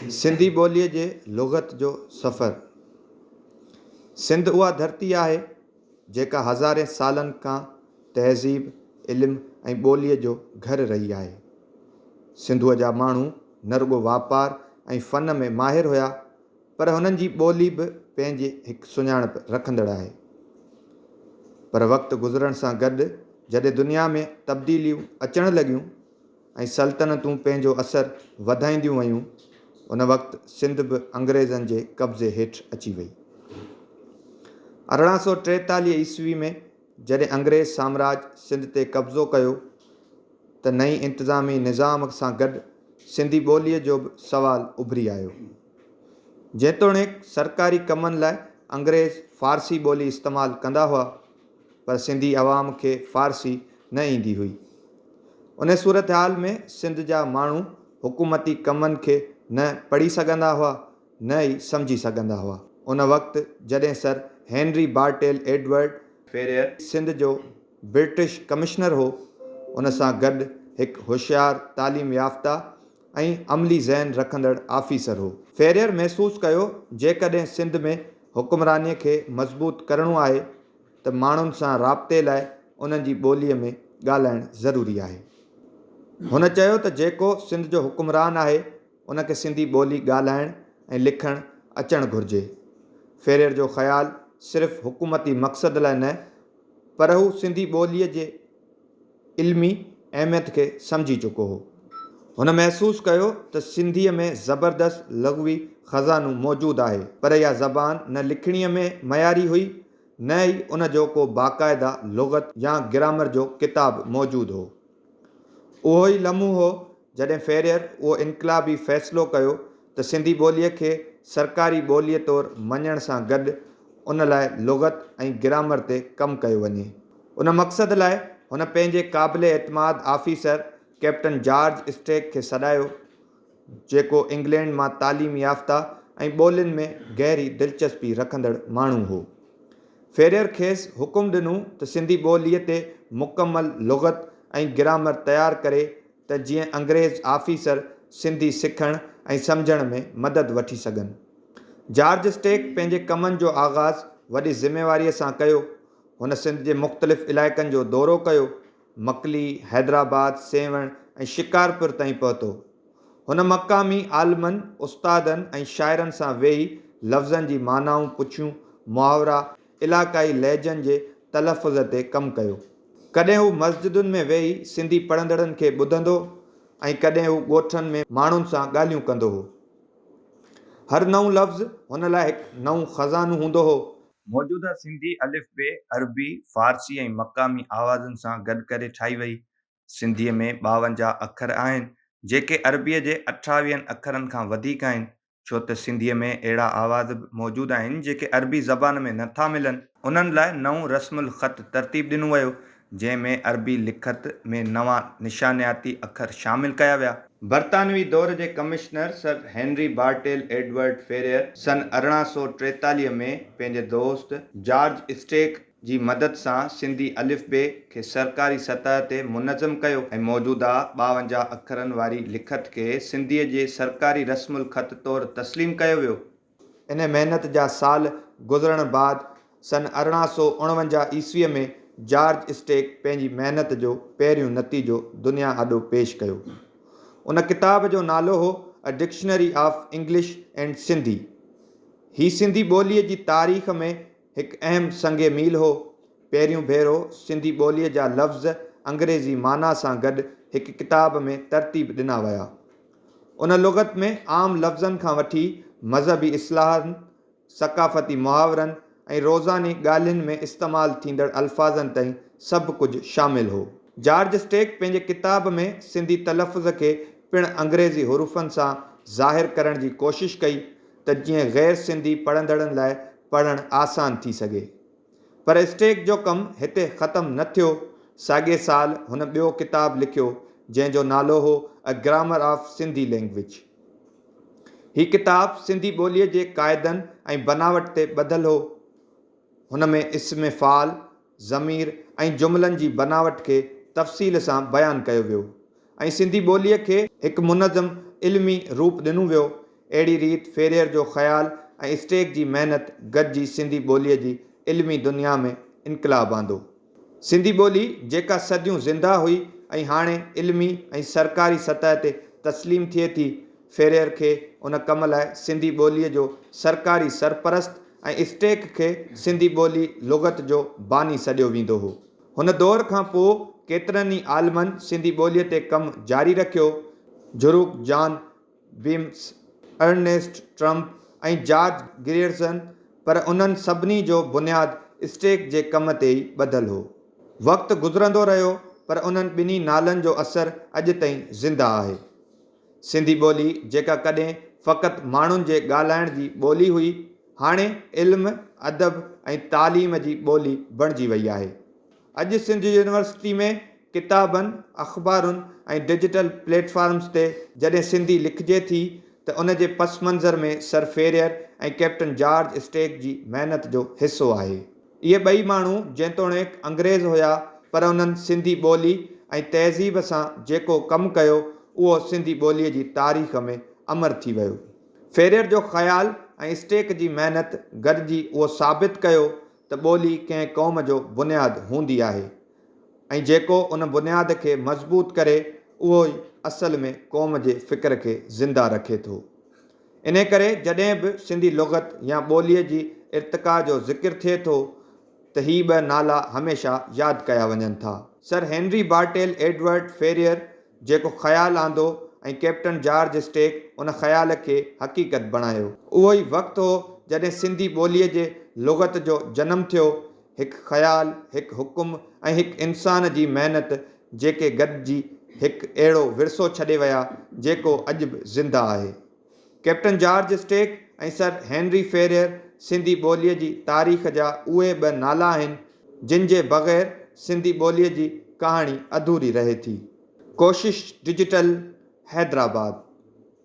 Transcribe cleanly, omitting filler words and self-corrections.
सिंधी ॿोलीअ जे लुग़त जो सफ़र। सिंध उहा धरती आहे जेका हज़ारे सालनि खां तहज़ीब, इल्मु ऐं ॿोलीअ जो घरु रही आहे। सिंधूअ जा माण्हू न रुॻो वापार ऐं फ़न में माहिर हुया, पर हुननि जी ॿोली बि पंहिंजी हिकु सुञाणप रखंदड़ आहे। पर वक़्तु गुज़रण सां गॾु जॾहिं दुनिया में तब्दीलियूं अचणु लॻियूं ऐं सल्तनतूं पंहिंजो असरु वधाईंदियूं वयूं, उन वक़्तु सिंध बि अंग्रेज़नि जे कब्ज़े हेठि अची वई। 1843 ईस्वी में जॾहिं अंग्रेज़ साम्राज सिंध ते कब्ज़ो कयो त नई इंतिज़ामी निज़ाम सां गॾु सिंधी ॿोलीअ जो बि सुवालु उभिरी आयो। जेतोणीकि सरकारी कमनि लाइ अंग्रेज़ फ़ारसी ॿोली इस्तेमालु कंदा हुआ, पर सिंधी अवाम खे फ़ारसी न ईंदी हुई। उन सूरत हाल में सिंध जा माण्हू हुकूमती कमनि खे न पढ़ी सघंदा हुआ, न ई सम्झी सघंदा हुआ। उन वक़्तु जॾहिं Sir Henry Bartle Edward Frere Sindh जो ब्रिटिश कमिश्नर हो, उन सां गॾु हिकु होशियारु तालीम याफ़्ता ऐं अमली ज़हन रखंदड़ आफ़ीसर हो। फेरियर महसूसु कयो जेकॾहिं सिंध में हुक्मरानीअ खे मज़बूत करिणो आहे त माण्हुनि सां राब्ते लाइ उन्हनि जी ॿोलीअ में ॻाल्हाइणु ज़रूरी आहे। हुन चयो त जेको सिंध जो हुक्मरान आहे उनखे सिंधी ॿोली ॻाल्हाइणु ऐं लिखणु अचणु घुरिजे। फेरियर जो ख़्यालु सिर्फ़ु हुकूमती मक़सद लाइ न, पर हू सिंधी ॿोलीअ जे इल्मी अहमियत खे सम्झी चुको हो। हुन महसूसु कयो त सिंधीअ में ज़बरदस्त लग़वी ख़ज़ानो मौजूदु आहे, पर इहा ज़बान न लिखणीअ में मयारी हुई, न ई उन जो को बाक़ाइदा लुग़त या ग्रामर जो किताबु मौजूदु हो। उहो ई लम्हो हो जॾहिं फेरियर उहो इनक़लाबी फ़ैसिलो कयो त सिंधी ॿोलीअ खे सरकारी ॿोलीअ तौरु मञण सां गॾु उन लाइ लुग़त ऐं ग्रामर ते कमु कयो वञे। उन मक़सद लाइ हुन पंहिंजे क़ाबिल एतमाद आफ़ीसर कैप्टन जॉर्ज स्टेक खे सॾायो, जेको इंग्लैंड मां तालीम याफ़्ता ऐं ॿोलियुनि में गहरी दिलचस्पी रखंदड़ माण्हू हो। फेरियर खेसि हुकुम ॾिनो त सिंधी ॿोलीअ ते मुकमल लुग़त ऐं ग्रामर तयारु करे त जीअं अंग्रेज़ आफ़ीसर सिंधी सिखण ऐं सम्झण में मदद वठी सघनि। जॉर्ज स्टेक पंहिंजे कमनि जो आगाज़ वॾी ज़िम्मेवारीअ सां कयो। हुन सिंध जे मुख़्तलिफ़ इलाइक़नि जो दौरो कयो, मकली, हैदराबाद, सेवण ऐं शिकारपुर ताईं पहुतो। हुन मक़ामी आलिमनि, उस्तादनि ऐं शाइरनि सां वेही लफ़्ज़नि जी मानाऊं पुछियूं, मुहावरा, इलाक़ाई लहजनि जे तलफ़ुज़ ते कमु कयो। कॾहिं हू मस्जिदुनि में वेही सिंधी पढ़ंदड़नि खे ॿुधंदो ऐं कॾहिं हू ॻोठनि में माण्हुनि सां ॻाल्हियूं कंदो हो। हर नओं लफ़्ज़ हुन लाइ हिकु नओं ख़ज़ानो हूंदो हो। मौजूदा सिंधी अलिफ़बे अरबी, फ़ारसी ऐं मक़ामी आवाज़ुनि सां गॾु करे ठाही वई। सिंधीअ में 52 अखर आहिनि, जेके अरबीअ जे 28 अखरनि खां वधीक आहिनि, छो त सिंधीअ में अहिड़ा आवाज़ बि मौजूदु आहिनि जेके अरबी ज़बान में नथा मिलनि। उन्हनि लाइ नओं रस्मुल ख़त तरतीब ॾिनो वियो, जंहिंमें अरबी लिखत में नवां निशानियाती अखर शामिल कया विया। बरतानवी दौर जे commissioner Sir Henry Bartle Edward Frere सन 1843 में पंहिंजे दोस्त जॉर्ज स्टेक जी मदद सां सिंधी अलिफ़बे खे सरकारी सतह ते मुनज़्ज़म कयो ऐं मौजूदा 52 अखरनि वारी लिखत खे सिंधीअ जे सरकारी रस्मुल ख़त तौरु तस्लीम कयो वियो। इन महिनत जा साल गुज़रण बाद सन 1849 ईस्वीअ में जॉर्ज स्टेक पंहिंजी महिनत जो पहिरियों नतीजो दुनिया आॾो पेश कयो। उन किताब जो नालो हो a dictionary of English and Sindhi. ही सिंधी ॿोलीअ जी तारीख़ में हिकु अहम संगे मील हो। पहिरियों भेरो सिंधी ॿोलीअ जा लफ़्ज़ अंग्रेज़ी माना सां गॾु हिकु किताब में तरतीब ॾिना विया। उन लुग़त में आम लफ़्ज़नि खां वठी मज़हबी इस्लाहनि, सक़ाफ़ती मुहावरनि ऐं रोज़ानी ॻाल्हियुनि में इस्तेमालु थींदड़ अल्फाज़नि ताईं सभु कुझु शामिल हो। जॉर्ज स्टेक पंहिंजे किताब में सिंधी तलफ़ुज़ खे पिणु अंग्रेज़ी हुरूफ़नि सां ज़ाहिर करण जी कोशिशि कई त जीअं ग़ैर सिंधी पढ़ंदड़नि लाइ पढ़णु आसान थी सघे। पर स्टेक जो कमु हिते ख़तमु न थियो। साॻिए साल हुन ॿियो किताबु लिखियो, जंहिंजो नालो हो a grammar of Sindhi language. ही किताबु सिंधी ॿोलीअ जे क़ाइदनि ऐं बनावट ते ॿधलु हो। हुन में इस्म फ़ाल, ज़मीर ऐं जुमिलनि जी बनावट खे तफ़सील सां बयानु कयो वियो ऐं सिंधी ॿोलीअ खे हिकु मुनज़्ज़म इल्मी रूप ॾिनो वियो। अहिड़ी रीति फेरियर जो ख़्यालु ऐं स्टेक जी महिनत गॾिजी सिंधी ॿोलीअ जी इल्मी दुनिया में इनकलाब आंदो। सिंधी ॿोली जेका सदियूं ज़िंदा हुई ऐं हाणे इल्मी ऐं सरकारी सतह ते तस्लीम थिए थी, फेरियर खे उन कम लाइ सिंधी ॿोलीअ जो सरकारी सरपरस्त ऐं स्टेक खे सिंधी ॿोली लुग़त जो बानी सॾियो वेंदो हो। हुन दौर खां पोइ केतिरनि ई आलमनि सिंधी ॿोलीअ ते कमु जारी रखियो। जुरूक जॉन बीम्स, अर्नेस्ट ट्रम्प ऐं जॉर्ज ग्रियर्सन, पर उन्हनि सभिनी जो बुनियादु स्टेक जे कम ते ई ॿधल हो। वक़्तु गुज़रंदो रहियो, पर उन्हनि ॿिन्ही नालनि जो असरु अॼु ताईं ज़िंदा आहे। सिंधी ॿोली जेका कॾहिं फ़क़ति माण्हुनि जे ॻाल्हाइण जी ॿोली हुई, हाणे इल्म, अदब ऐं तालीम जी ॿोली बणिजी वई आहे। अॼु सिंध यूनिवर्सिटी में किताबनि, अख़बारुनि ऐं डिजिटल प्लेटफॉर्म्स ते जॾहिं सिंधी लिखिजे थी, त उन जे पस मंज़र में सर फेरियर ऐं कैप्टन जॉर्ज स्टेक जी महिनत जो हिसो आहे। इहे ॿई माण्हू जेतोणीकि अंग्रेज़ हुया, पर उन्हनि सिंधी ॿोली ऐं तहज़ीब सां जेको कमु कयो, उहो सिंधी ॿोलीअ जी तारीख़ में अमर थी वियो। फेरियर जो ख़्यालु ऐं स्टेक जी महिनत गॾिजी उहो साबित कयो त ॿोली कंहिं क़ौम जो बुनियादु हूंदी आहे, ऐं जेको उन बुनियाद खे मज़बूत करे, उहो ई असल में क़ौम जे फ़िक्र खे ज़िंदा रखे थो। इन करे जॾहिं बि सिंधी लुग़त या ॿोलीअ जी इर्तिक़ा जो ज़िक्र थिए थो, त ही ॿ नाला हमेशह यादि कया वञनि था। सर हेनरी बार्टेल एडवर्ड फेरियर जेको ख़्यालु आंदो ऐं कैप्टन जॉर्ज स्टेक उन ख़्याल खे हक़ीक़त बणायो। उहो ई वक़्तु हो जॾहिं सिंधी ॿोलीअ जे लुग़त जो जनमु थियो, हिकु ख़्यालु, हिकु हुकुम ऐं हिकु इंसान जी महिनत जेके गॾिजी हिकु अहिड़ो विरसो छॾे विया जेको अॼु बि ज़िंदा आहे। कैप्टन जॉर्ज स्टेक ऐं सर हेनरी फेरियर सिंधी ॿोलीअ जी तारीख़ जा उहे ॿ नाला आहिनि जिन जे बग़ैर सिंधी ॿोलीअ जी कहाणी अधूरी रहे थी। कोशिश डिजिटल, हैदराबाद।